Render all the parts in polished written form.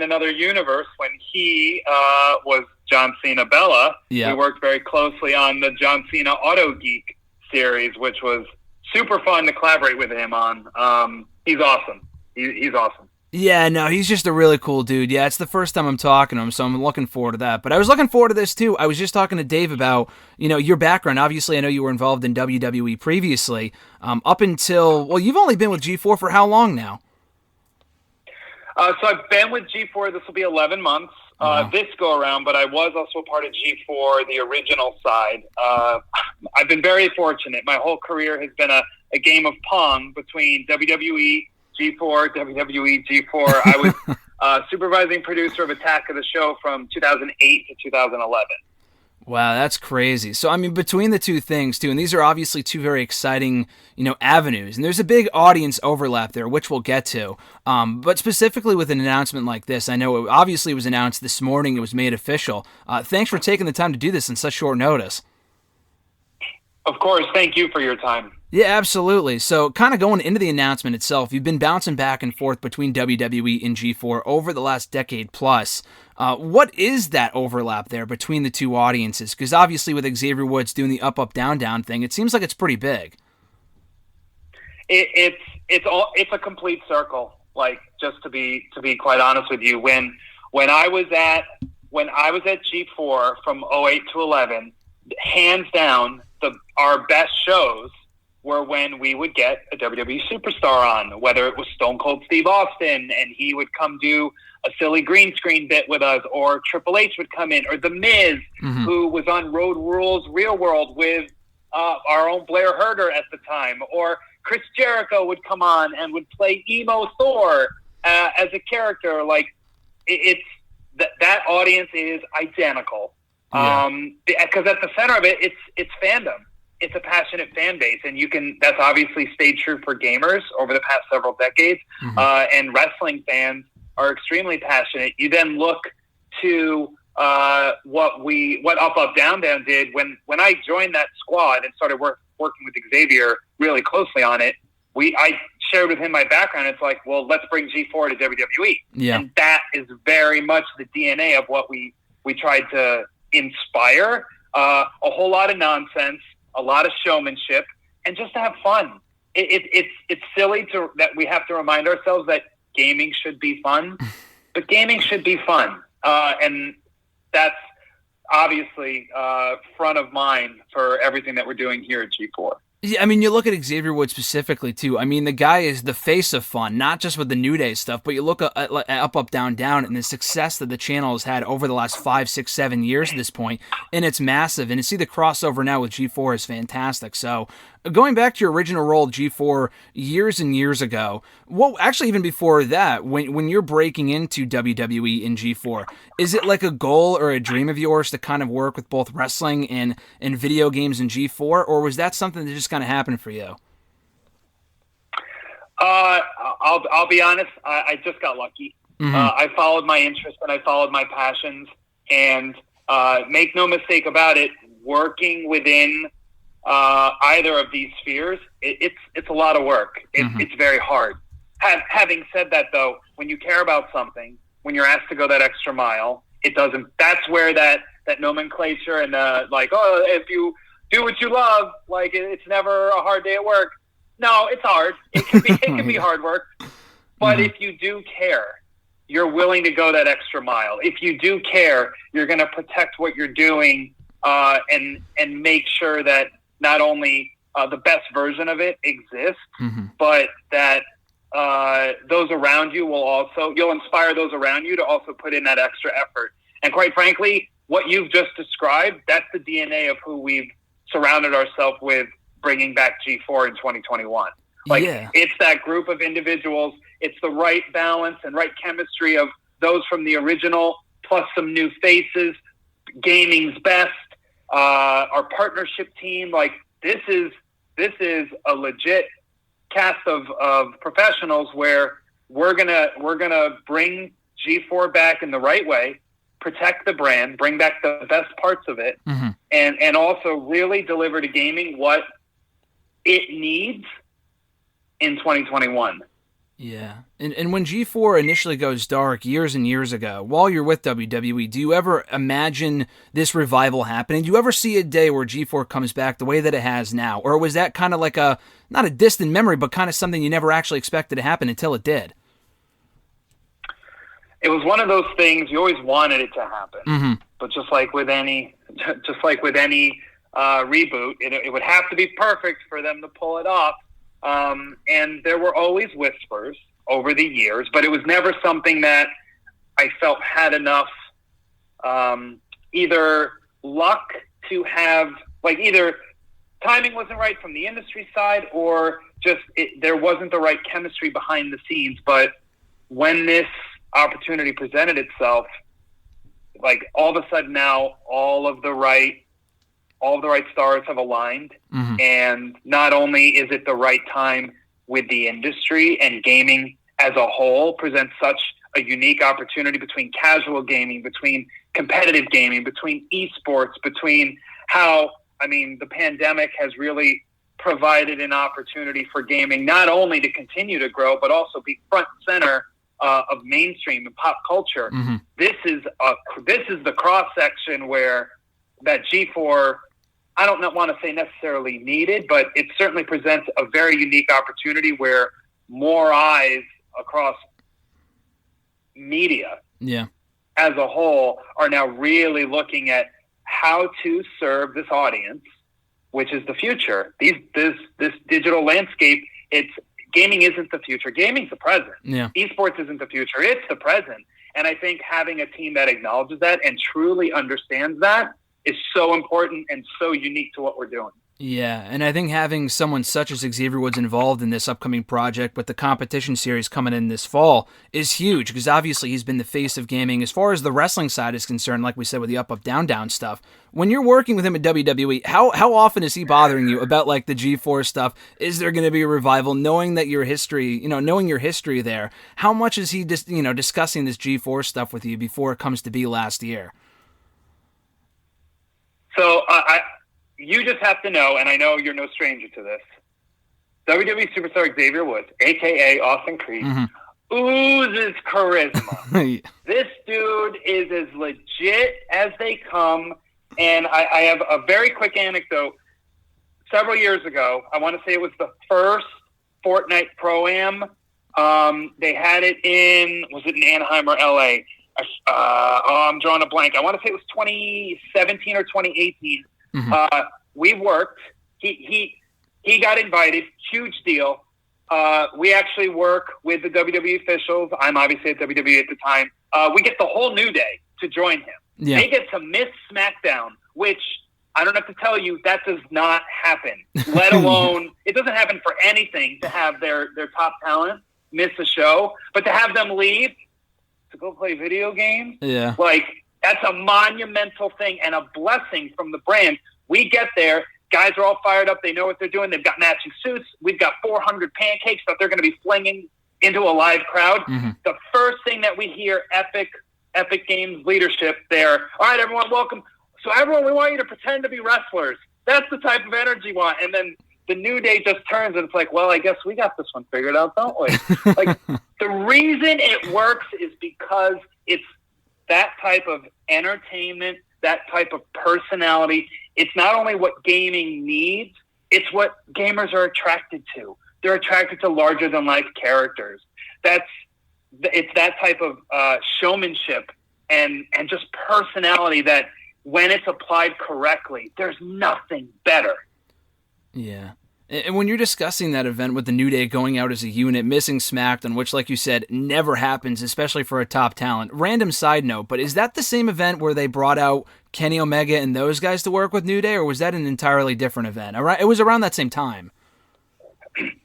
another universe, when he was John Cena Bella, we worked very closely on the John Cena Auto Geek series, which was super fun to collaborate with him on. He's awesome. He's awesome. Yeah, no, he's just a really cool dude. Yeah, it's the first time I'm talking to him, so I'm looking forward to that. But I was looking forward to this, too. I was just talking to Dave about, your background. Obviously, I know you were involved in WWE previously. Up until, well, you've only been with G4 for how long now? So I've been with G4, this will be 11 months this go-around, but I was also a part of G4, the original side. I've been very fortunate. My whole career has been a game of pong between WWE, G4, WWE, G4. I was supervising producer of Attack of the Show from 2008 to 2011. Wow, that's crazy. So, I mean, between the two things, too, and these are obviously two very exciting, avenues, and there's a big audience overlap there, which we'll get to. But specifically with an announcement like this, I know obviously it was announced this morning, it was made official. Thanks for taking the time to do this in such short notice. Of course, thank you for your time. Yeah, absolutely. So kind of going into the announcement itself, you've been bouncing back and forth between WWE and G4 over the last decade plus. What is that overlap there between the two audiences? Because obviously with Xavier Woods doing the up, down, down thing, it seems like it's pretty big. It's a complete circle. Like, just to be quite honest with you, when I was at G4 from 08 to 11, hands down, our best shows were when we would get a WWE superstar on, whether it was Stone Cold Steve Austin and he would come do a silly green screen bit with us, or Triple H would come in, or The Miz, who was on Road Rules Real World with our own Blair Herter at the time, or Chris Jericho would come on and would play Emo Thor as a character. Like, that audience is identical. Because at the center of it, it's fandom. It's a passionate fan base, and that's obviously stayed true for gamers over the past several decades. And wrestling fans are extremely passionate. You then look to what Up, Down, Down did when I joined that squad and started working with Xavier really closely on it. I shared with him my background. It's like, well, let's bring G4 to WWE. Yeah. And that is very much the DNA of what we tried to inspire. A whole lot of nonsense, a lot of showmanship, and just to have fun. It's silly that we have to remind ourselves that gaming should be fun, but gaming should be fun. And that's obviously front of mind for everything that we're doing here at G4. Yeah, I mean, you look at Xavier Woods specifically, too. I mean, the guy is the face of fun, not just with the New Day stuff, but you look at Up, Down, Down, and the success that the channel has had over the last 5, 6, 7 years at this point, and it's massive. And to see the crossover now with G4 is fantastic. So, going back to your original role at G4 years and years ago, well, actually even before that, when you're breaking into WWE in G4, is it like a goal or a dream of yours to kind of work with both wrestling and video games in G4, or was that something that just kind of happened for you? I'll be honest, I just got lucky. I followed my interests and I followed my passions, and make no mistake about it, working within either of these spheres, it's a lot of work. It's very hard. Having said that, though, when you care about something, when you're asked to go that extra mile, that's where that nomenclature and if you do what you love, like, it's never a hard day at work. No, it's hard. It can be hard work. But if you do care, you're willing to go that extra mile. If you do care, you're going to protect what you're doing and make sure that not only the best version of it exists, but that those around you you'll inspire those around you to also put in that extra effort. And quite frankly, what you've just described, that's the DNA of who we've surrounded ourselves with bringing back G4 in 2021. It's that group of individuals. It's the right balance and right chemistry of those from the original plus some new faces, gaming's best, our partnership team. Like, this is a legit cast of professionals where we're gonna bring G4 back in the right way, protect the brand, bring back the best parts of it, and also really deliver to gaming what it needs in 2021. Yeah. And when G4 initially goes dark years and years ago, while you're with WWE, do you ever imagine this revival happening? Do you ever see a day where G4 comes back the way that it has now? Or was that kind of like not a distant memory, but kind of something you never actually expected to happen until it did? It was one of those things you always wanted it to happen. Mm-hmm. But just like with any reboot, it would have to be perfect for them to pull it off. And there were always whispers over the years, but it was never something that I felt had enough either luck to have, like either timing wasn't right from the industry side or just there wasn't the right chemistry behind the scenes. But when this opportunity presented itself, like all of a sudden now all of the right stars have aligned. Mm-hmm. And not only is it the right time with the industry and gaming as a whole presents such a unique opportunity between casual gaming, between competitive gaming, between esports, between the pandemic has really provided an opportunity for gaming not only to continue to grow, but also be front and center of mainstream and pop culture. Mm-hmm. This is the cross section where that G4, I don't want to say necessarily needed, but it certainly presents a very unique opportunity where more eyes across media as a whole are now really looking at how to serve this audience, which is the future. This digital landscape, gaming isn't the future. Gaming's the present. Yeah. Esports isn't the future. It's the present. And I think having a team that acknowledges that and truly understands that is so important and so unique to what we're doing. Yeah, and I think having someone such as Xavier Woods involved in this upcoming project with the competition series coming in this fall is huge because obviously he's been the face of gaming as far as the wrestling side is concerned, like we said with the up, down, down stuff. When you're working with him at WWE, how often is he bothering you about like the G4 stuff? Is there going to be a revival? Knowing that your history, knowing your history there, how much is he just, discussing this G4 stuff with you before it comes to be last year? So you just have to know, and I know you're no stranger to this, WWE superstar Xavier Woods, a.k.a. Austin Creed, oozes charisma. This dude is as legit as they come, and I have a very quick anecdote. Several years ago, I want to say it was the first Fortnite Pro-Am. They had it was it in Anaheim or L.A.? I'm drawing a blank. I want to say it was 2017 or 2018. Mm-hmm. We worked. He got invited. Huge deal. We actually work with the WWE officials. I'm obviously at WWE at the time. We get the whole New Day to join him. Yeah. They get to miss SmackDown, which I don't have to tell you, that does not happen. Let alone, it doesn't happen for anything to have their top talent miss a show, but to have them leave to go play video games, that's a monumental thing and a blessing from the brand. We get there, guys are all fired up, they know what they're doing, they've got matching suits, we've got 400 pancakes that they're going to be flinging into a live crowd. Mm-hmm. The first thing that we hear, Epic Games leadership there, all right, everyone, welcome. So everyone, we want you to pretend to be wrestlers. That's the type of energy we want. And then the New Day just turns and it's like, well, I guess we got this one figured out, don't we? Like, the reason it works is because it's that type of entertainment, that type of personality. It's not only what gaming needs, it's what gamers are attracted to. They're attracted to larger-than-life characters. It's that type of showmanship and just personality that when it's applied correctly, there's nothing better. Yeah. And when you're discussing that event with the New Day going out as a unit, missing SmackDown, which, like you said, never happens, especially for a top talent. Random side note, but is that the same event where they brought out Kenny Omega and those guys to work with New Day, or was that an entirely different event? It was around that same time.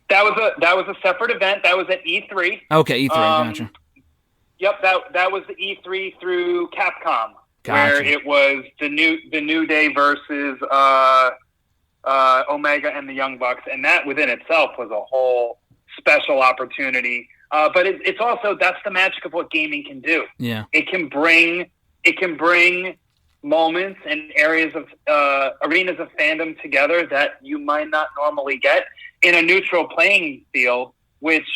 That was a separate event. That was at E3. Okay, E3, gotcha. Yep, that was the E3 through Capcom, where it was the New Day versus Omega and the Young Bucks, and that within itself was a whole special opportunity. But it's also, that's the magic of what gaming can do. Yeah, it can bring moments and areas of arenas of fandom together that you might not normally get in a neutral playing field, which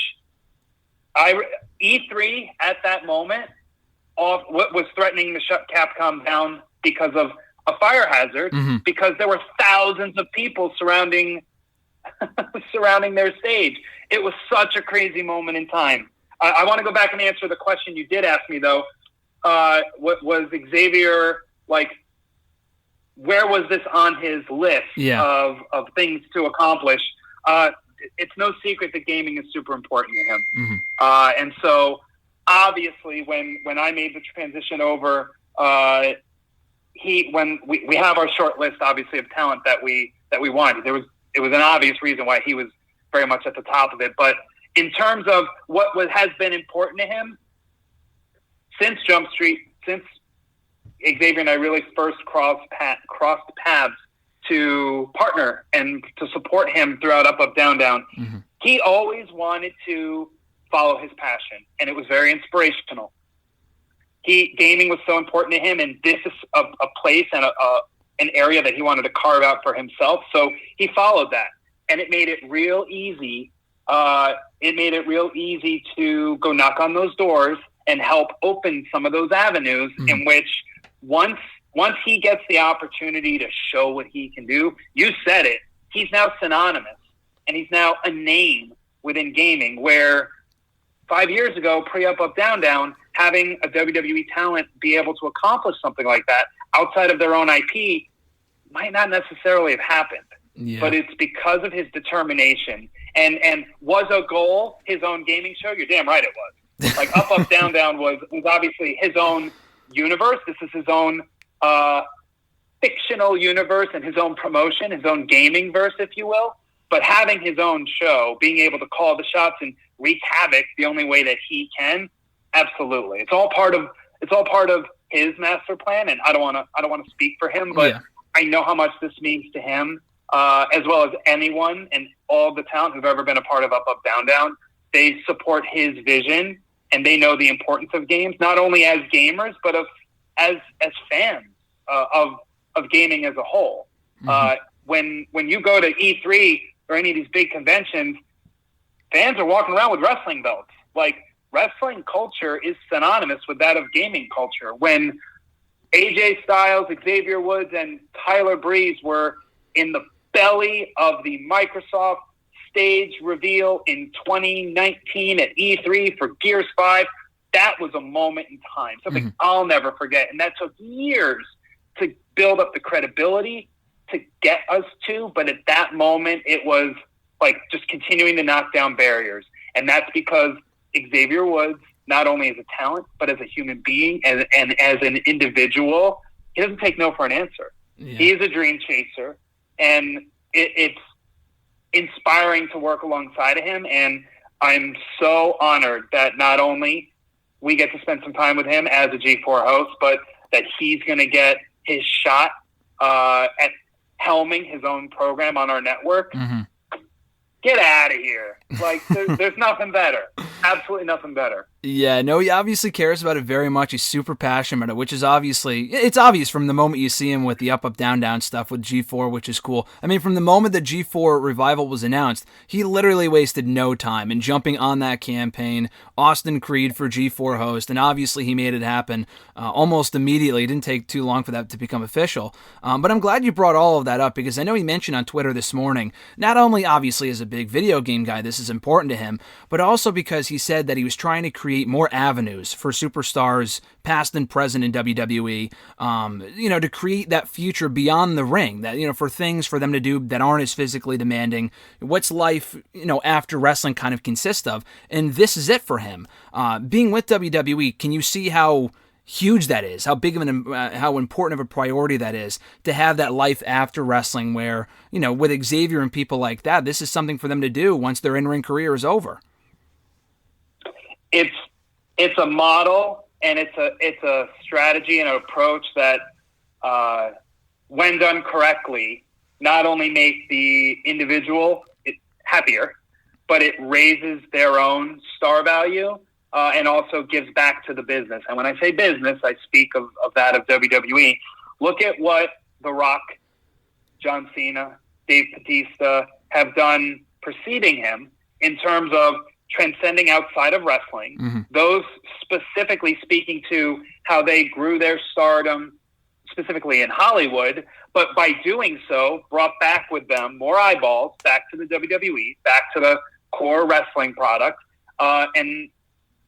E3 at that moment was threatening to shut Capcom down because of a fire hazard, because there were thousands of people surrounding their stage. It was such a crazy moment in time. I want to go back and answer the question you did ask me, though. What was Xavier, like, where was this on his list of things to accomplish? It's no secret that gaming is super important to him. And so obviously when I made the transition over, when we have our short list, obviously, of talent that we wanted, it was an obvious reason why he was very much at the top of it. But in terms of what has been important to him since Jump Street, since Xavier and I really first crossed paths to partner and to support him throughout Up, Down, Down, he always wanted to follow his passion, and it was very inspirational. Gaming was so important to him, and this is a place and an area that he wanted to carve out for himself. So he followed that, and it made it real easy. To go knock on those doors and help open some of those avenues in which once he gets the opportunity to show what he can do, you said it, he's now synonymous, and he's now a name within gaming, where 5 years ago, pre-Up, Down, Down, having a WWE talent be able to accomplish something like that outside of their own IP might not necessarily have happened. Yeah. But it's because of his determination. And was a goal his own gaming show? You're damn right it was. Like, Up, Down, Down was obviously his own universe. This is his own fictional universe and his own promotion, his own gaming verse, if you will. But having his own show, being able to call the shots and wreak havoc the only way that he can, absolutely. It's all part of his master plan, and I don't want to speak for him, but I know how much this means to him, as well as anyone and all the talent who've ever been a part of Up, Down, Down. They support his vision, and they know the importance of games, not only as gamers, but as fans of gaming as a whole. When you go to E3 or any of these big conventions, fans are walking around with wrestling belts. Like, wrestling culture is synonymous with that of gaming culture. When AJ Styles, Xavier Woods, and Tyler Breeze were in the belly of the Microsoft stage reveal in 2019 at E3 for Gears 5, that was a moment in time, something I'll never forget. And that took years to build up the credibility to get us to, but at that moment, it was like just continuing to knock down barriers. And that's because Xavier Woods, not only as a talent, but as a human being and as an individual, he doesn't take no for an answer. Yeah. He is a dream chaser, and it's inspiring to work alongside of him. And I'm so honored that not only we get to spend some time with him as a G4 host, but that he's going to get his shot at helming his own program on our network. Get out of here. Like, there's nothing better. Absolutely nothing better. Yeah, no, he obviously cares about it very much. He's super passionate about it, which is it's obvious from the moment you see him with the Up, Down, Down stuff with G4, which is cool. I mean, from the moment the G4 revival was announced, he literally wasted no time in jumping on that campaign. Austin Creed for G4 host, and obviously he made it happen almost immediately. It didn't take too long for that to become official. But I'm glad you brought all of that up, because I know he mentioned on Twitter this morning, not only obviously as a big video game guy, this is important to him, but also because he said that he was trying to create more avenues for superstars past and present in WWE, to create that future beyond the ring, that, for things for them to do that aren't as physically demanding. What's life, after wrestling kind of consist of? And this is it for him. Being with WWE, can you see how huge that is, how big of how important of a priority that is to have that life after wrestling where, with Xavier and people like that, this is something for them to do once their in-ring career is over? It's a model, and it's a strategy and an approach that, when done correctly, not only makes the individual happier, but it raises their own star value, and also gives back to the business. And when I say business, I speak of that of WWE. Look at what The Rock, John Cena, Dave Bautista have done preceding him in terms of transcending outside of wrestling. Those specifically speaking to how they grew their stardom, specifically in Hollywood, but by doing so, brought back with them more eyeballs back to the WWE, back to the core wrestling product. And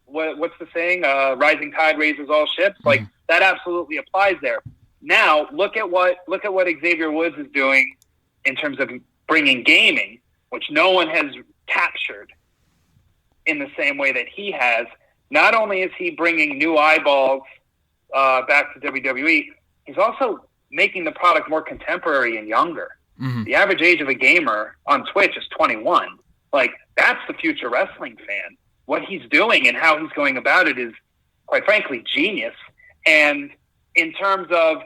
what's the saying? Rising tide raises all ships. Like, that absolutely applies there. Now, look at what Xavier Woods is doing in terms of bringing gaming, which no one has captured in the same way that he has. Not only is he bringing new eyeballs back to WWE, he's also making the product more contemporary and younger. The average age of a gamer on Twitch is 21. Like, that's the future wrestling fan. What he's doing and how he's going about it is, quite frankly, genius. And in terms of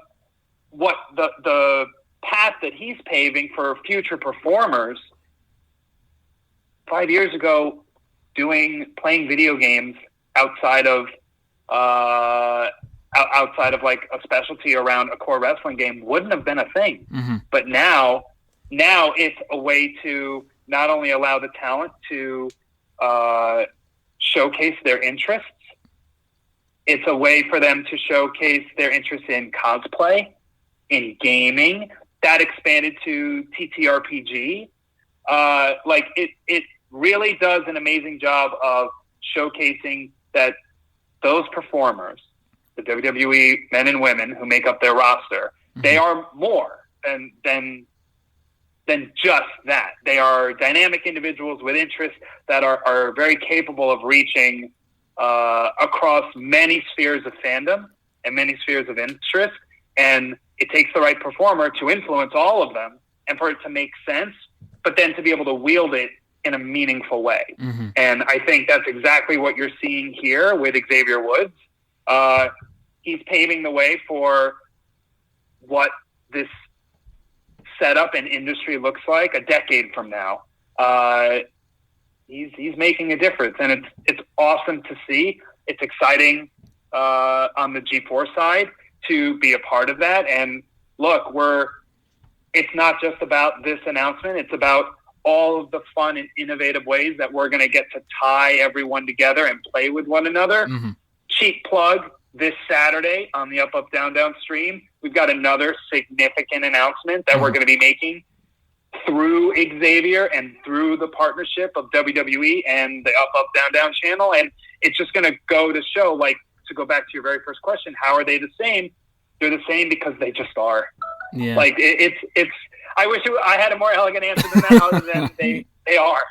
what the path that he's paving for future performers, 5 years ago, playing video games outside of like a specialty around a core wrestling game wouldn't have been a thing. But now it's a way to not only allow the talent to showcase their interests, it's a way for them to showcase their interest in cosplay, in gaming. That expanded to TTRPG. Like, it really does an amazing job of showcasing that those performers, the WWE men and women who make up their roster, they are more than just that. They are dynamic individuals with interests that are very capable of reaching across many spheres of fandom and many spheres of interest. And it takes the right performer to influence all of them and for it to make sense, but then to be able to wield it in a meaningful way. And I think that's exactly what you're seeing here with Xavier Woods. He's paving the way for what this setup and industry looks like a decade from now. He's making a difference, and it's awesome to see. It's exciting on the G4 side to be a part of that. And look, it's not just about this announcement. It's about all of the fun and innovative ways that we're going to get to tie everyone together and play with one another. Cheap plug, this Saturday on the Up, Up, Down, Down stream, we've got another significant announcement that we're going to be making through Xavier and through the partnership of WWE and the Up, Up, Down, Down channel. And it's just going to go to show, like, to go back to your very first question, how are they the same? They're the same because they just are. Yeah. Like, it's I wish I had a more elegant answer than that, other than they are.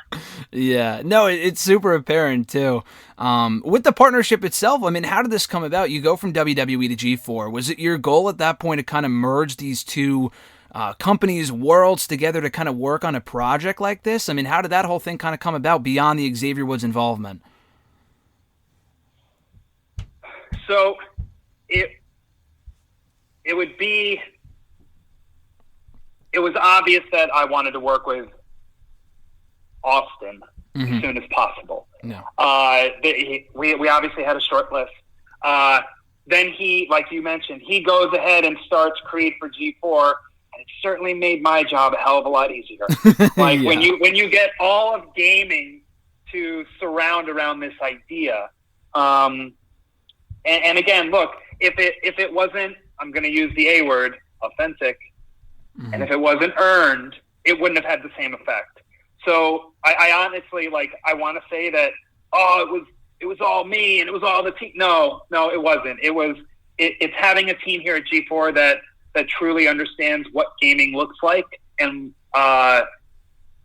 Yeah, no, it's super apparent too. With the partnership itself, I mean, how did this come about? You go from WWE to G4. Was it your goal at that point to kind of merge these two companies' worlds together to kind of work on a project like this? I mean, how did that whole thing kind of come about beyond the Xavier Woods involvement? So it was obvious that I wanted to work with Austin as soon as possible. No. We obviously had a short list. Then he, like you mentioned, he goes ahead and starts Creed for G4, and it certainly made my job a hell of a lot easier. Like, Yeah. when you get all of gaming to surround around this idea, and again, look, if it wasn't, I'm going to use the A word, authentic, and if it wasn't earned, it wouldn't have had the same effect. So I honestly, like, I want to say that, it was all me and it was all the team. No, it wasn't. It's having a team here at G4 that truly understands what gaming looks like and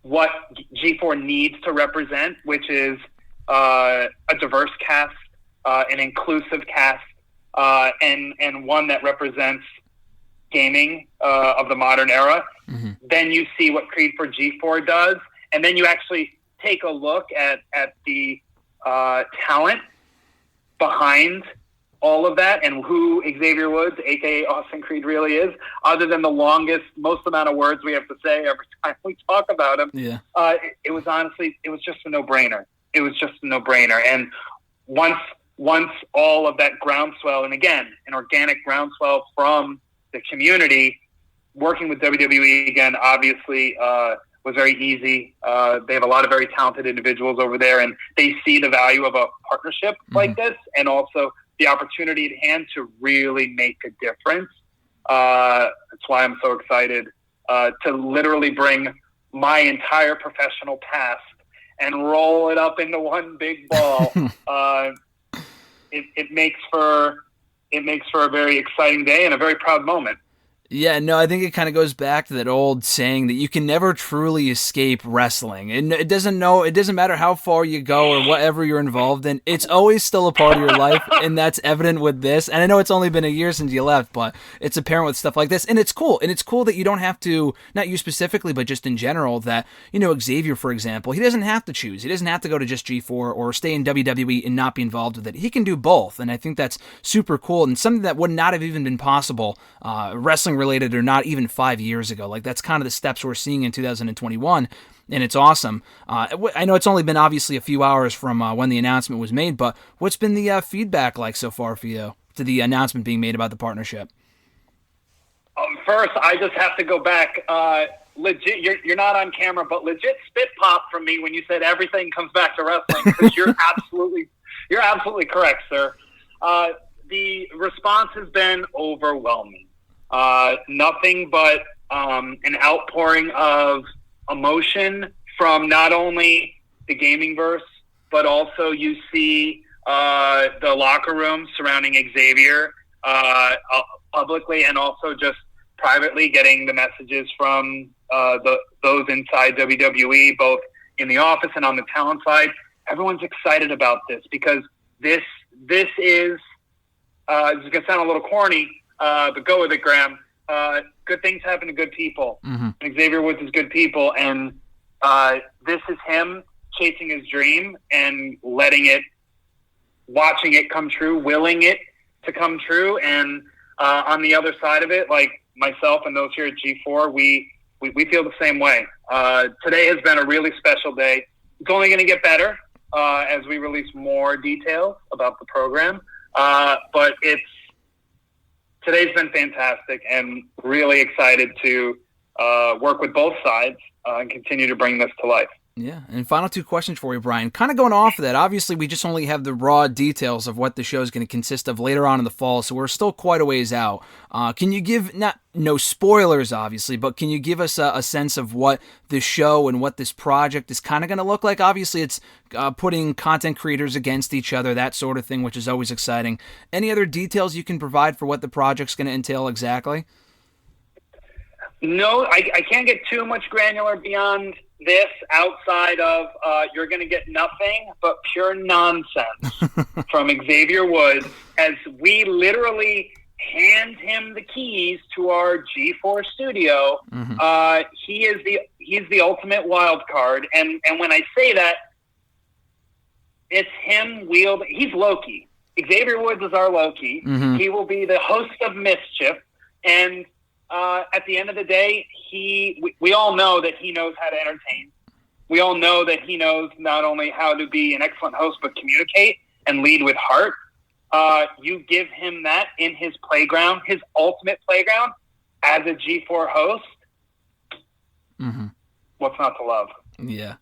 what G4 needs to represent, which is a diverse cast, an inclusive cast, and one that represents gaming of the modern era. Then you see what Creed for G4 does, and then you actually take a look at the talent behind all of that and who Xavier Woods, aka Austin Creed, really is, other than the most amount of words we have to say every time we talk about him. Yeah. It was just a no-brainer. It was just a no-brainer. And once all of that groundswell, and again, an organic groundswell from the community, working with WWE again, obviously, was very easy. They have a lot of very talented individuals over there, and they see the value of a partnership like this, and also the opportunity at hand to really make a difference. That's why I'm so excited to literally bring my entire professional past and roll it up into one big ball. It makes for a very exciting day and a very proud moment. Yeah, no, I think it kind of goes back to that old saying that you can never truly escape wrestling. And it doesn't matter how far you go or whatever you're involved in, it's always still a part of your life, and that's evident with this. And I know it's only been a year since you left, but it's apparent with stuff like this. And it's cool. And it's cool that you don't have to, not you specifically, but just in general, that, Xavier, for example, he doesn't have to choose. He doesn't have to go to just G4 or stay in WWE and not be involved with it. He can do both. And I think that's super cool and something that would not have even been possible, wrestling related or not even 5 years ago. Like, that's kind of the steps we're seeing in 2021, and it's awesome. I know it's only been obviously a few hours from when the announcement was made, but what's been the feedback like so far for you to the announcement being made about the partnership? First, I just have to go back. Legit, you're not on camera, but legit spit pop from me when you said everything comes back to wrestling, because you're absolutely correct, sir. The response has been overwhelming. Nothing but an outpouring of emotion from not only the gaming verse, but also you see the locker room surrounding Xavier publicly and also just privately getting the messages from those inside WWE, both in the office and on the talent side. Everyone's excited about this because this is going to sound a little corny, but go with it, Graham. Good things happen to good people. And Xavier Woods is good people, and this is him chasing his dream and watching it come true, willing it to come true. And on the other side of it, like myself and those here at G4, we feel the same way. Today has been a really special day. It's only going to get better as we release more details about the program. But today's been fantastic, and really excited to work with both sides and continue to bring this to life. Yeah, and final two questions for you, Brian. Kind of going off of that, obviously we just only have the raw details of what the show is going to consist of later on in the fall, so we're still quite a ways out. Can you give, no spoilers obviously, but can you give us a sense of what the show and what this project is kind of going to look like? Obviously it's putting content creators against each other, that sort of thing, which is always exciting. Any other details you can provide for what the project's going to entail exactly? No, I can't get too much granular beyond this outside of you're going to get nothing but pure nonsense from Xavier Woods as we literally hand him the keys to our G4 studio. He's the ultimate wild card, and when I say that, it's him he's Loki. Xavier Woods is our Loki. He will be the host of Mischief, and at the end of the day, we all know that he knows how to entertain. We all know that he knows not only how to be an excellent host, but communicate and lead with heart. You give him that in his playground, his ultimate playground, as a G4 host. What's not to love? Yeah.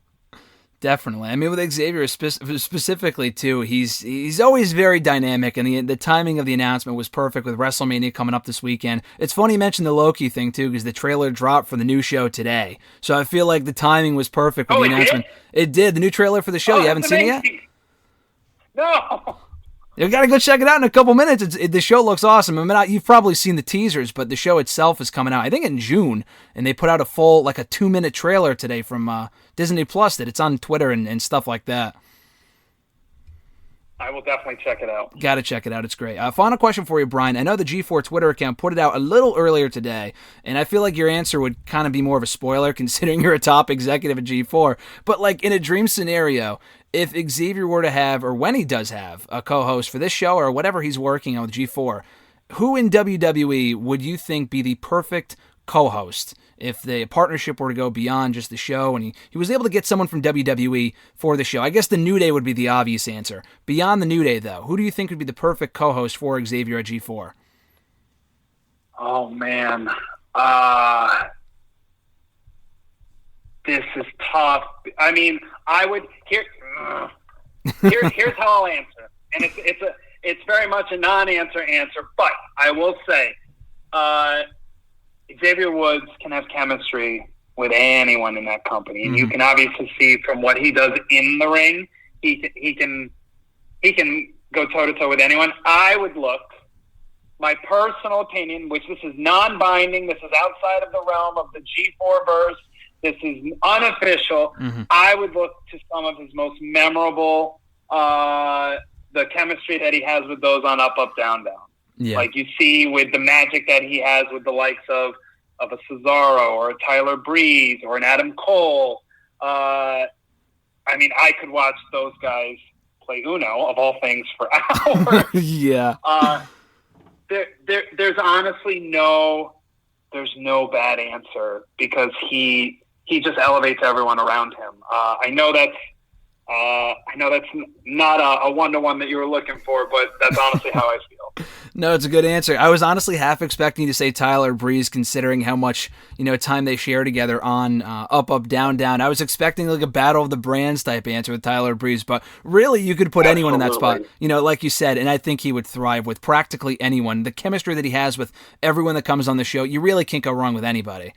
Definitely. I mean, with Xavier specifically, too, he's always very dynamic, and the timing of the announcement was perfect with WrestleMania coming up this weekend. It's funny you mentioned the Loki thing, too, because the trailer dropped for the new show today. So I feel like the timing was perfect with the announcement. It did? The new trailer for the show. You haven't seen it yet? No. You got to go check it out in a couple minutes. The show looks awesome. I mean, you've probably seen the teasers, but the show itself is coming out, I think, in June. And they put out a full, like a 2-minute trailer today from Disney Plus. It's on Twitter and stuff like that. I will definitely check it out. Got to check it out. It's great. Final question for you, Brian. I know the G4 Twitter account put it out a little earlier today, and I feel like your answer would kind of be more of a spoiler considering you're a top executive at G4. But like in a dream scenario, if Xavier were to have, or when he does have, a co-host for this show or whatever he's working on with G4, who in WWE would you think be the perfect co-host if the partnership were to go beyond just the show and he was able to get someone from WWE for the show? I guess the New Day would be the obvious answer. Beyond the New Day, though, who do you think would be the perfect co-host for Xavier at G4? Oh, man. This is tough. I mean, I would here's how I'll answer, and it's very much a non-answer answer, but I will say, Xavier Woods can have chemistry with anyone in that company, and you can obviously see from what he does in the ring, he can go toe-to-toe with anyone. I would look, my personal opinion, which this is non-binding, this is outside of the realm of the G4 verse, this is unofficial, I would look to some of his most memorable, the chemistry that he has with those on Up, Up, Down, Down. Yeah. Like you see with the magic that he has with the likes of a Cesaro or a Tyler Breeze or an Adam Cole. I mean, I could watch those guys play Uno, of all things, for hours. Yeah. There's honestly there's no bad answer because he just elevates everyone around him. I know that's not a one-to-one that you were looking for, but that's honestly how I feel. No, it's a good answer. I was honestly half expecting to say Tyler Breeze, considering how much time they share together on Up, Up, Down, Down. I was expecting like a Battle of the Brands type answer with Tyler Breeze, but really you could put anyone in that spot. Like you said, and I think he would thrive with practically anyone. The chemistry that he has with everyone that comes on the show, you really can't go wrong with anybody.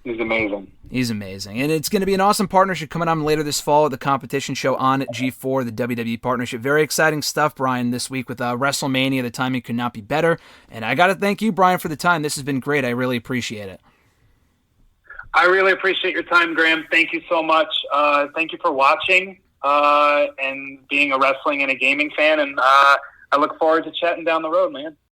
He's amazing. He's amazing. And it's going to be an awesome partnership coming on later this fall at the competition show on G4, the WWE partnership. Very exciting stuff, Brian, this week with WrestleMania. The timing could not be better. And I got to thank you, Brian, for the time. This has been great. I really appreciate it. I really appreciate your time, Graham. Thank you so much. Thank you for watching and being a wrestling and a gaming fan. And I look forward to chatting down the road, man.